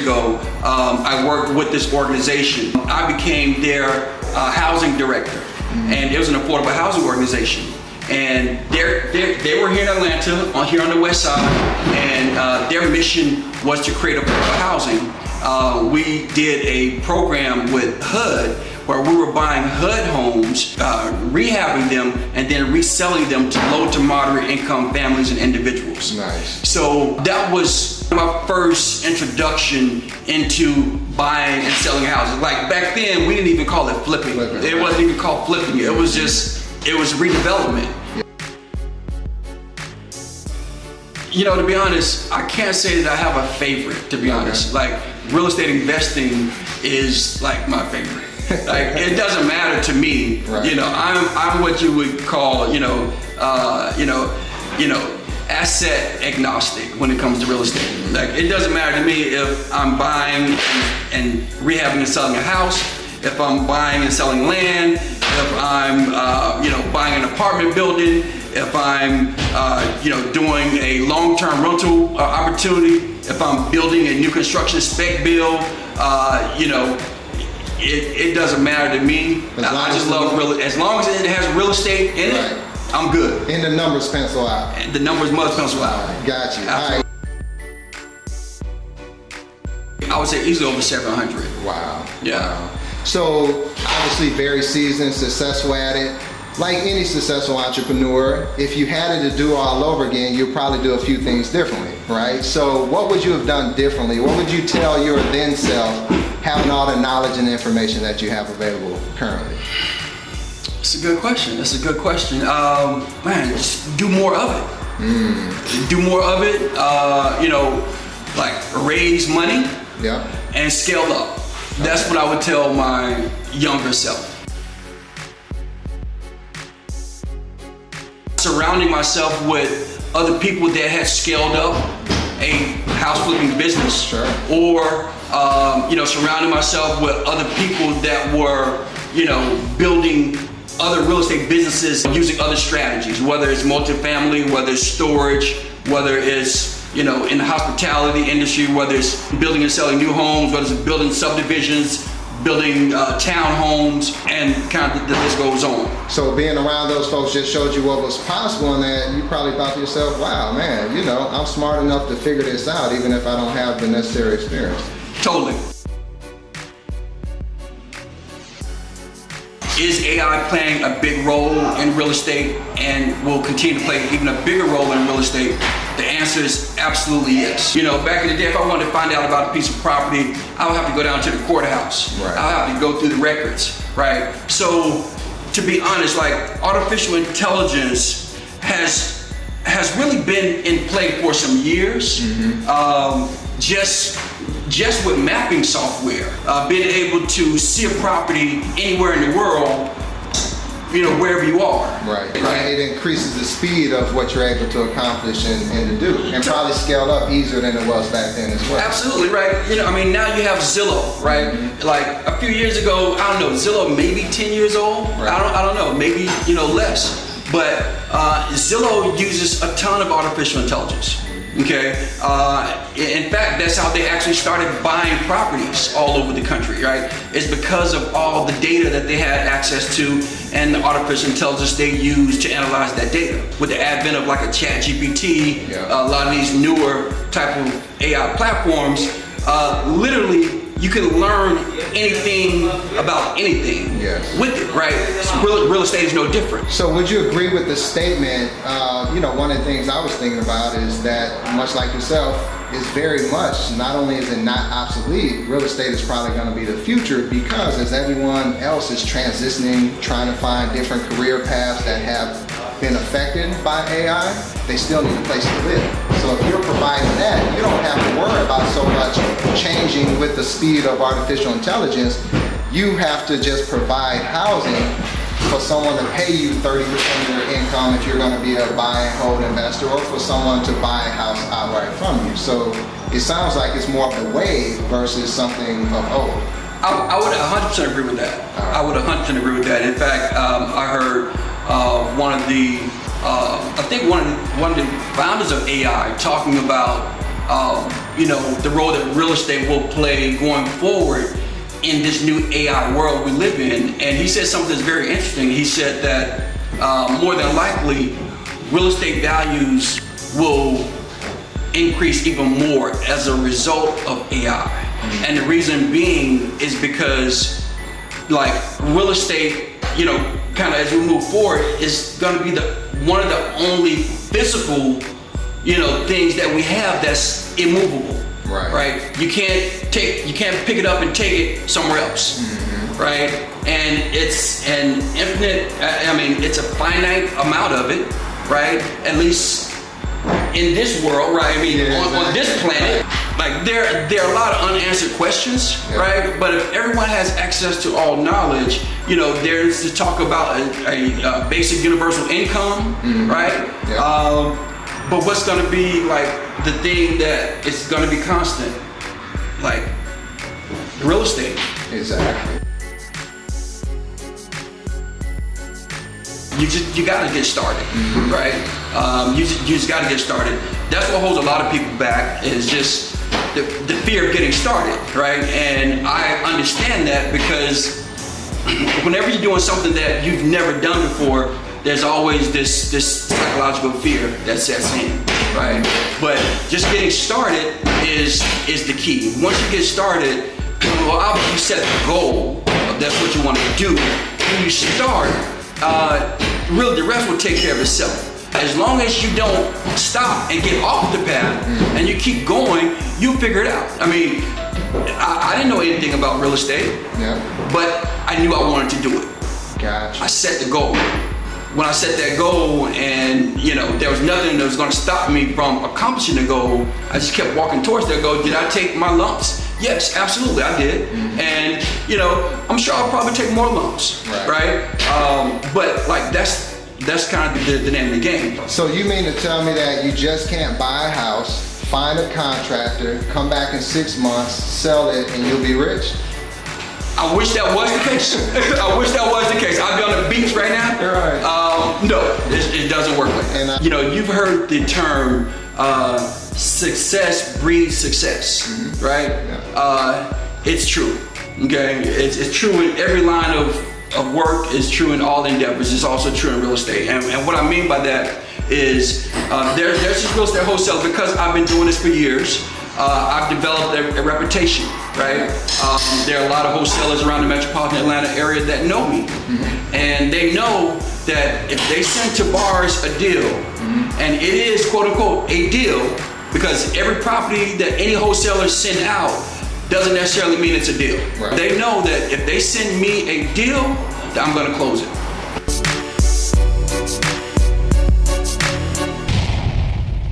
ago, I worked with this organization. I became their housing director, and it was an affordable housing organization. And they were here in Atlanta, here on the west side, and their mission was to create affordable housing. We did a program with HUD where we were buying HUD homes, rehabbing them, and then reselling them to low to moderate income families and individuals. Nice. So that was my first introduction into buying and selling houses. Like back then, we didn't even call it flipping. It wasn't even called flipping. It was redevelopment. You know, to be honest, I can't say that I have a favorite, to be honest. Like, real estate investing is like my favorite. Like, it doesn't matter to me. Right. You know, I'm what you would call, asset agnostic when it comes to real estate. Like, it doesn't matter to me if I'm buying and rehabbing and selling a house, if I'm buying and selling land, if I'm, buying an apartment building, if I'm, doing a long-term rental opportunity, if I'm building a new construction spec build, it doesn't matter to me. I just love as long as it has real estate in it, I'm good. And the numbers pencil out. And the numbers must pencil out. Got you. All right. I would say easily over 700. Wow. Yeah. Wow. So obviously very seasoned, successful at it. Like any successful entrepreneur, if you had it to do all over again, you'd probably do a few things differently, right? So what would you have done differently? What would you tell your then self, having all the knowledge and information that you have available currently? That's a good question. Man, just do more of it. Do more of it. Like raise money. Yeah. And scale up. That's what I would tell my younger self. Surrounding myself with other people that had scaled up a house flipping business, sure. Or surrounding myself with other people that were, building other real estate businesses using other strategies, whether it's multifamily, whether it's storage, whether it's in the hospitality industry, whether it's building and selling new homes, whether it's building subdivisions, building townhomes, and kind of the list goes on. So being around those folks just showed you what was possible, and that you probably thought to yourself, wow, man, I'm smart enough to figure this out even if I don't have the necessary experience. Totally. Is AI playing a big role in real estate and will continue to play even a bigger role in real estate? The answer is absolutely yes. Back in the day, if I wanted to find out about a piece of property, I would have to go down to the courthouse. Right. I would have to go through the records, right? So, to be honest, like artificial intelligence has really been in play for some years. Just with mapping software, being able to see a property anywhere in the world, wherever you are. Right. It increases the speed of what you're able to accomplish and to do, and probably scale up easier than it was back then as well. Absolutely, right. Now you have Zillow, right? Like a few years ago, I don't know, Zillow maybe 10 years old. Right. I don't know, maybe less. But Zillow uses a ton of artificial intelligence. Okay. In fact, that's how they actually started buying properties all over the country, right? It's because of all the data that they had access to and the artificial intelligence they used to analyze that data. With the advent of like a ChatGPT, a lot of these newer type of AI platforms, literally you can learn anything about anything with it, right? So real estate is no different. So would you agree with the statement, one of the things I was thinking about is that, much like yourself, is very much, not only is it not obsolete, real estate is probably going to be the future, because as everyone else is transitioning, trying to find different career paths that have been affected by AI, they still need a place to live. So if you're providing that, you don't have to worry about so much changing with the speed of artificial intelligence. You have to just provide housing for someone to pay you 30% of your income if you're going to be a buy and hold investor, or for someone to buy a house outright from you. So it sounds like it's more of the wave versus something of old. I would 100% agree with that. I would 100% agree with that. In fact, I heard one of the founders of AI talking about the role that real estate will play going forward in this new AI world we live in. And he said something that's very interesting. He said that more than likely, real estate values will increase even more as a result of AI. And the reason being is because like real estate, kind of as we move forward, is going to be one of the only physical, things that we have that's immovable. Right. You can't pick it up and take it somewhere else. Right. And it's an infinite. It's a finite amount of it. Right. At least in this world. Right. On this planet. Like there are a lot of unanswered questions, right? But if everyone has access to all knowledge, there's to talk about a basic universal income, right? But what's going to be like the thing that is going to be constant, like real estate? Exactly. You got to get started, right? You just got to get started. That's what holds a lot of people back, is just the fear of getting started, right? And I understand that, because whenever you're doing something that you've never done before, there's always this psychological fear that sets in, right? But just getting started is the key. Once you get started, well, obviously you set the goal, that's what you want to do. When you start, really the rest will take care of itself. As long as you don't stop and get off the path and you keep going, you'll figure it out. I didn't know anything about real estate, but I knew I wanted to do it. Gotcha. I set the goal. When I set that goal, and there was nothing that was going to stop me from accomplishing the goal, I just kept walking towards that goal. Did I take my lumps? Yes, absolutely, I did. And I'm sure I'll probably take more lumps, right? But like that's kind of the name of the game. So you mean to tell me that you just can't buy a house, find a contractor, come back in 6 months, sell it, and you'll be rich? I wish that was the case. I wish that was the case. I'd be on the beach right now. No, it doesn't work like that. You've heard the term success breeds success, right? It's true. Okay, it's true in every line of work. It's true in all endeavors. It's also true in real estate. And what I mean by that is there's just real estate wholesale, because I've been doing this for years. I've developed a reputation, right? There are a lot of wholesalers around the metropolitan Atlanta area that know me. And they know that if they send to bars a deal, and it is quote unquote a deal, because every property that any wholesaler send out doesn't necessarily mean it's a deal. They know that if they send me a deal, that I'm gonna close it.